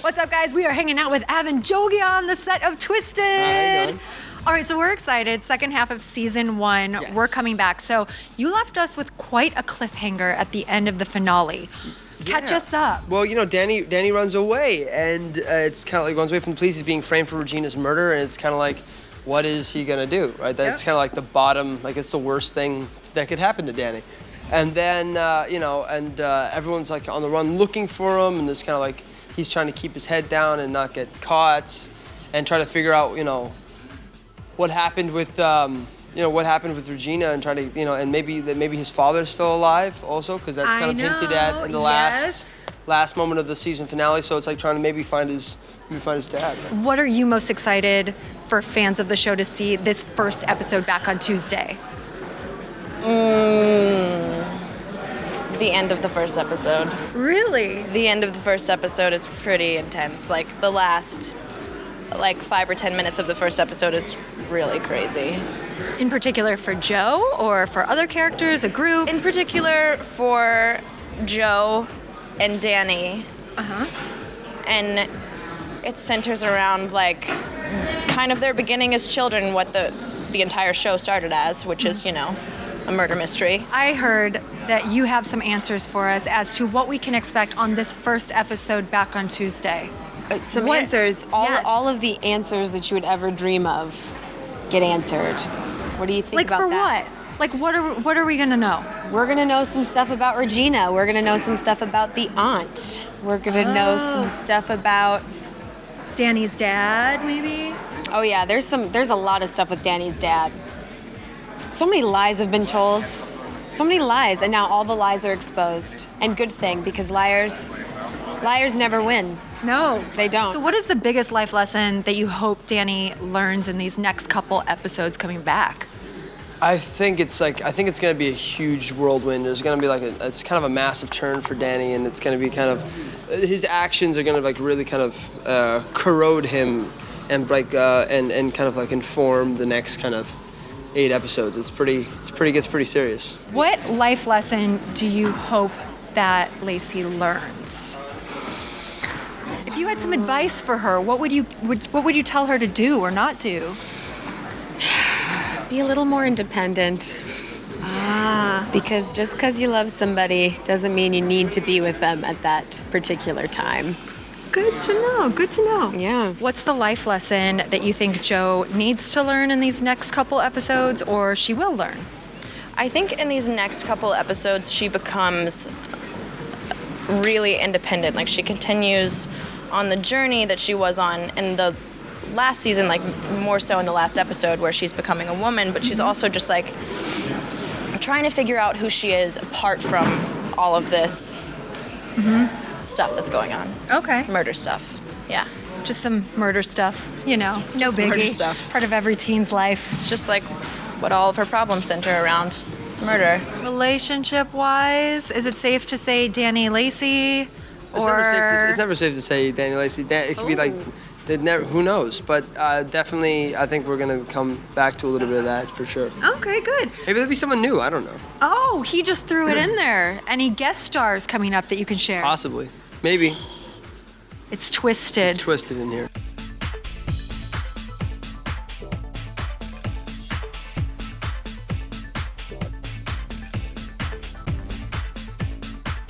What's up, guys? We are hanging out with Avan Jogia on the set of Twisted. Hi, how you doing? All right, so we're excited. Second half of season 1, Yes. We're coming back. So you left us with quite a cliffhanger at the end of the finale. Catch us up. Well, you know, Danny runs away, and it's kind of like runs away from the police. He's being framed for Regina's murder, and it's kind of like, what is he gonna do, right? That's kind of like the bottom, like it's the worst thing that could happen to Danny. And then, everyone's like on the run looking for him, and there's kind of like, he's trying to keep his head down and not get caught, and try to figure out, what happened with, what happened with Regina, and try to, and maybe his father's still alive also, because that's kind of hinted at in the last moment of the season finale. So it's like trying to maybe find his dad. What are you most excited for fans of the show to see this first episode back on Tuesday? The end of the first episode. Really? The end of the first episode is pretty intense. Like the last 5 or 10 minutes of the first episode is really crazy. In particular for Joe or for other characters, a group? In particular for Joe and Danny. And it centers around kind of their beginning as children, what the entire show started as, which is, a murder mystery. I heard that you have some answers for us as to what we can expect on this first episode back on Tuesday. Some answers. All of the answers that you would ever dream of get answered. What do you think about that? Like for what? Like what are we gonna know? We're gonna know some stuff about Regina. We're gonna know some stuff about the aunt. We're gonna know some stuff about Danny's dad, maybe? Oh yeah, there's a lot of stuff with Danny's dad. So many lies have been told. So many lies, and now all the lies are exposed. And good thing, because liars never win. No. They don't. So what is the biggest life lesson that you hope Danny learns in these next couple episodes coming back? I think it's going to be a huge whirlwind. There's going to be it's kind of a massive turn for Danny, and it's going to be kind of, his actions are going to really kind of corrode him and and kind of inform the next kind of 8 episodes. It gets pretty serious. What life lesson do you hope that Lacey learns? If you had some advice for her, what would you tell her to do or not do? Be a little more independent. Because just because you love somebody doesn't mean you need to be with them at that particular time. Good to know, good to know. Yeah. What's the life lesson that you think Joe needs to learn in these next couple episodes, or she will learn? I think in these next couple episodes, she becomes really independent. Like, she continues on the journey that she was on in the last season, more so in the last episode where she's becoming a woman, but she's also just trying to figure out who she is apart from all of this stuff that's going on. Okay. Murder stuff. Yeah. Just some murder stuff, no Just biggie. murder stuff. Part of every teen's life. It's just what all of her problems center around. It's murder. Relationship-wise, is it safe to say Danny Lacey? It's never safe to say Danny Lacey. It could be who knows? But definitely, I think we're gonna come back to a little bit of that for sure. Okay, good. Maybe there'll be someone new. I don't know. Oh, he just threw it in there. Any guest stars coming up that you can share? Possibly. Maybe. It's Twisted. It's Twisted in here.